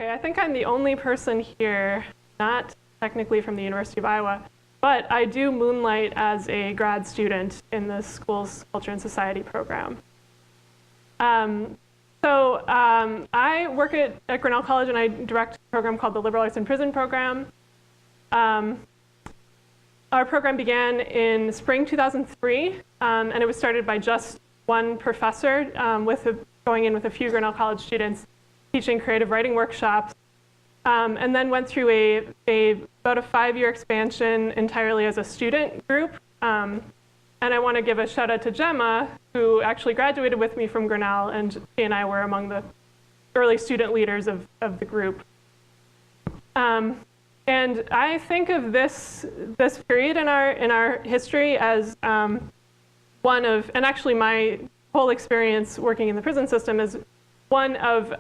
Okay, I think I'm the only person here, not technically from the University of Iowa, but I do moonlight as a grad student in the school's Culture and Society program. I work at Grinnell College, and I direct a program called the Liberal Arts in Prison program. Our program began in spring 2003, and it was started by just one professor going in with a few Grinnell College students teaching creative writing workshops, and then went through about a 5-year expansion entirely as a student group. And I want to give a shout out to Gemma, who actually graduated with me from Grinnell, and she and I were among the early student leaders of the group. And I think of this period in our history as one of, and actually my whole experience working in the prison system is one of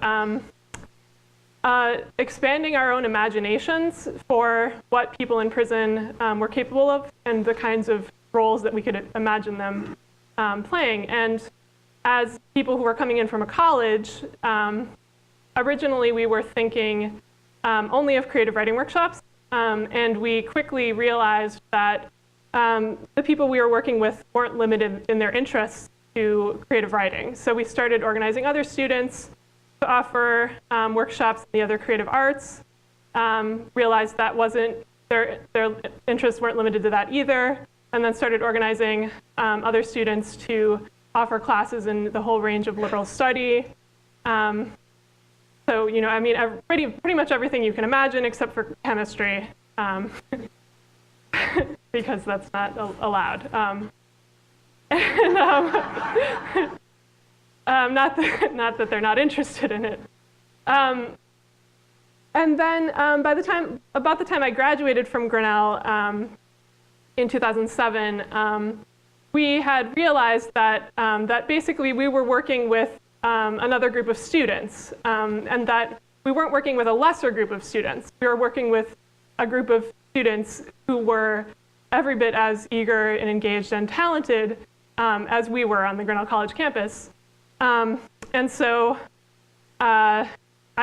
expanding our own imaginations for what people in prison were capable of and the kinds of roles that we could imagine them playing. And as people who were coming in from a college, originally we were thinking only of creative writing workshops, and we quickly realized that the people we were working with weren't limited in their interests to creative writing. So we started organizing other students to offer workshops in the other creative arts, realized that wasn't, their interests weren't limited to that either, and then started organizing other students to offer classes in the whole range of liberal study. So, I mean, pretty much everything you can imagine except for chemistry, because that's not allowed. Not that they're not interested in it. And then about the time I graduated from Grinnell in 2007, we had realized that basically we were working with another group of students, and that we weren't working with a lesser group of students. We were working with a group of students who were every bit as eager and engaged and talented as we were on the Grinnell College campus. And so I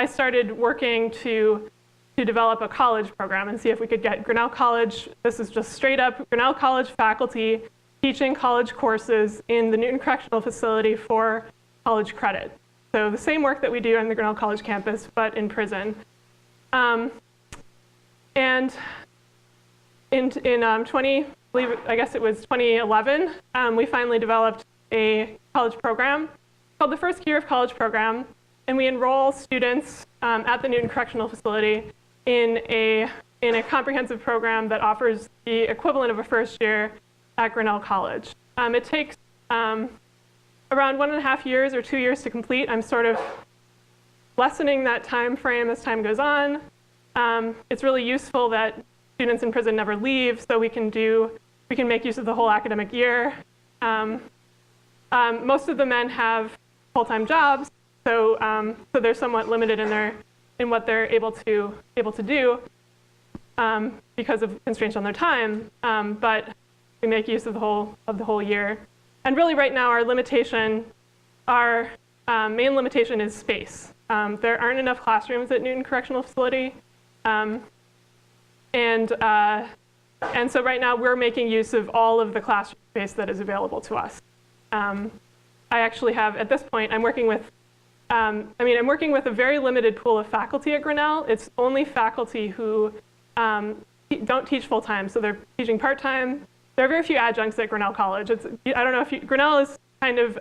started working to develop a college program and see if we could get Grinnell College, this is just straight up Grinnell College faculty teaching college courses in the Newton Correctional Facility for college credit. So the same work that we do on the Grinnell College campus, but in prison. And in 2011, we finally developed a college program called the First Year of College Program, and we enroll students at the Newton Correctional Facility in a comprehensive program that offers the equivalent of a first year at Grinnell College. It takes around 1.5 years or 2 years to complete. I'm sort of lessening that time frame as time goes on. It's really useful that students in prison never leave, so we can make use of the whole academic year. Most of the men have full-time jobs, so they're somewhat limited in what they're able to do because of constraints on their time. But we make use of the whole year. And really, right now, our main limitation is space. There aren't enough classrooms at Newton Correctional Facility, and so right now we're making use of all of the classroom space that is available to us. I actually have, at this point, I'm working with a very limited pool of faculty at Grinnell. It's only faculty who don't teach full-time, so they're teaching part-time. There are very few adjuncts at Grinnell College. I don't know if Grinnell is kind of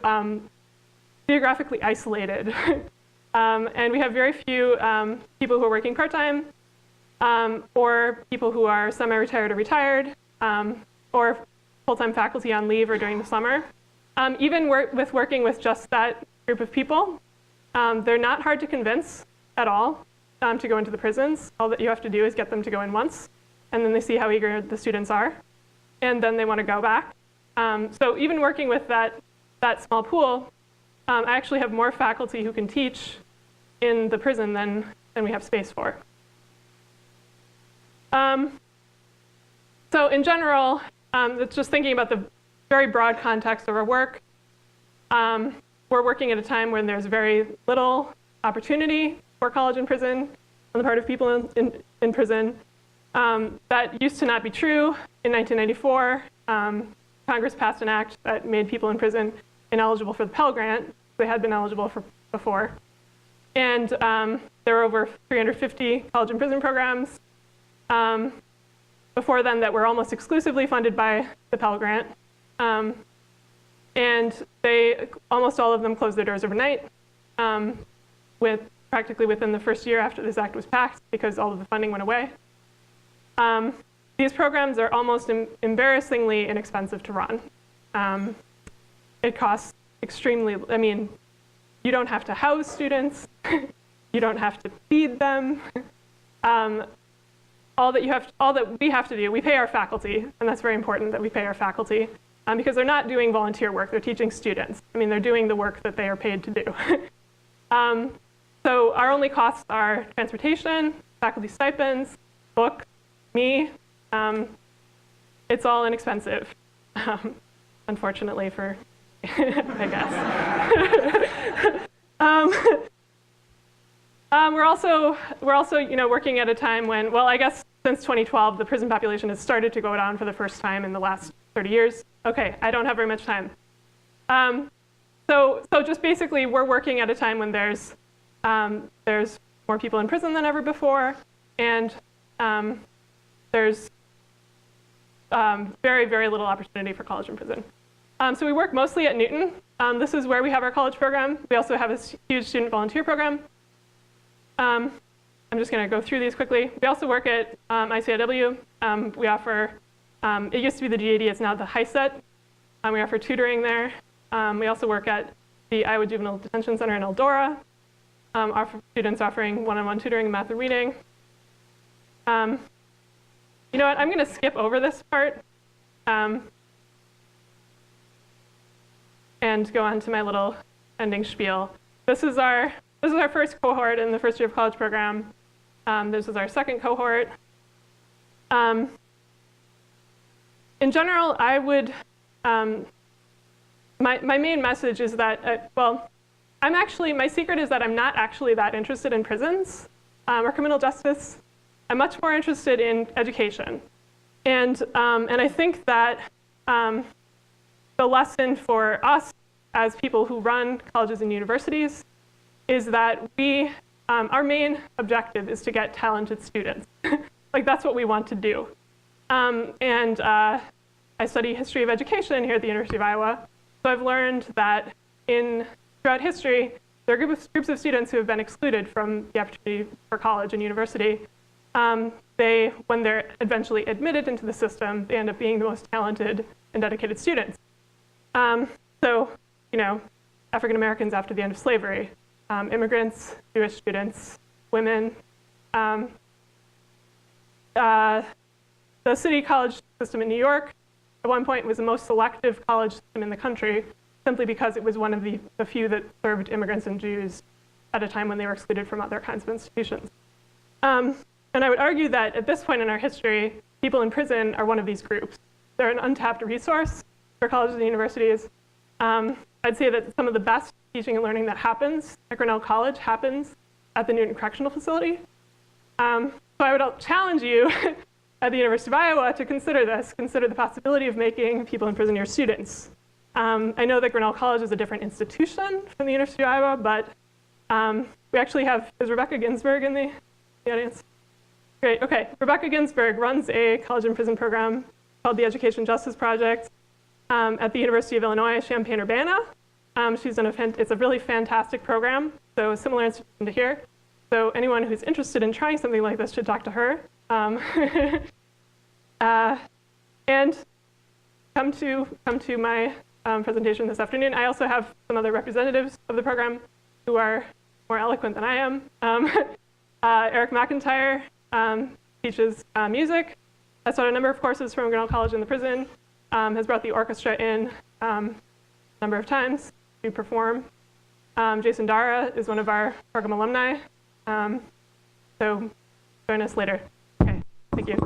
geographically isolated. And we have very few people who are working part-time, or people who are semi-retired or retired, or full-time faculty on leave or during the summer. Even working with just that group of people, they're not hard to convince at all to go into the prisons. All that you have to do is get them to go in once, and then they see how eager the students are, and then they want to go back. So even working with that small pool, I actually have more faculty who can teach in the prison than we have space for. So in general, it's just thinking about the very broad context of our work. We're working at a time when there's very little opportunity for college and prison on the part of people in prison. That used to not be true. In 1994, Congress passed an act that made people in prison ineligible for the Pell Grant. They had been eligible for before. And there were over 350 college and prison programs before then that were almost exclusively funded by the Pell Grant. And almost all of them closed their doors overnight, practically within the first year after this act was passed, because all of the funding went away. These programs are almost embarrassingly inexpensive to run. It costs extremely, I mean, you don't have to house students. You don't have to feed them. All that we have to do, we pay our faculty, and that's very important that we pay our faculty, because they're not doing volunteer work, they're teaching students. I mean, they're doing the work that they are paid to do. So our only costs are transportation, faculty stipends, books, me. It's all inexpensive, unfortunately for, I guess. We're also working at a time when, well, I guess since 2012, the prison population has started to go down for the first time in the last 30 years. Okay, I don't have very much time. So just basically, we're working at a time when there's more people in prison than ever before, and there's very, very little opportunity for college and prison. So we work mostly at Newton. This is where we have our college program. We also have a huge student volunteer program. I'm just going to go through these quickly. We also work at ICIW. We offer, it used to be the GAD, it's now the HISET. We offer tutoring there. We also work at the Iowa Juvenile Detention Center in Eldora, students offering one-on-one tutoring in math and reading. You know what, I'm going to skip over this part and go on to my little ending spiel. This is our first cohort in the first year of college program. This is our second cohort. In general, I would, my main message is that, well, my secret is that I'm not actually that interested in prisons or criminal justice. I'm much more interested in education. And I think that the lesson for us as people who run colleges and universities is that our main objective is to get talented students. Like, that's what we want to do. I study history of education here at the University of Iowa. So I've learned that throughout history, there are groups of students who have been excluded from the opportunity for college and university. When they're eventually admitted into the system, they end up being the most talented and dedicated students. So, you know, African Americans after the end of slavery, immigrants, Jewish students, women. The city college system in New York at one point was the most selective college system in the country, simply because it was one of the few that served immigrants and Jews at a time when they were excluded from other kinds of institutions. And I would argue that at this point in our history, people in prison are one of these groups. They're an untapped resource for colleges and universities. I'd say that some of the best teaching and learning that happens at Grinnell College happens at the Newton Correctional Facility. So I would challenge you at the University of Iowa to consider the possibility of making people in prison your students. I know that Grinnell College is a different institution from the University of Iowa, but we actually have, is Rebecca Ginsburg in the audience? Great, okay. Rebecca Ginsburg runs a college and prison program called the Education Justice Project at the University of Illinois, Champaign-Urbana. It's a really fantastic program, so a similar institution to here. So anyone who's interested in trying something like this should talk to her. And come to my presentation this afternoon. I also have some other representatives of the program who are more eloquent than I am. Eric McIntyre teaches music. Has taught a number of courses from Grinnell College in the prison. Has brought the orchestra in a number of times to perform. Jason Dara is one of our program alumni. So join us later. Okay, thank you.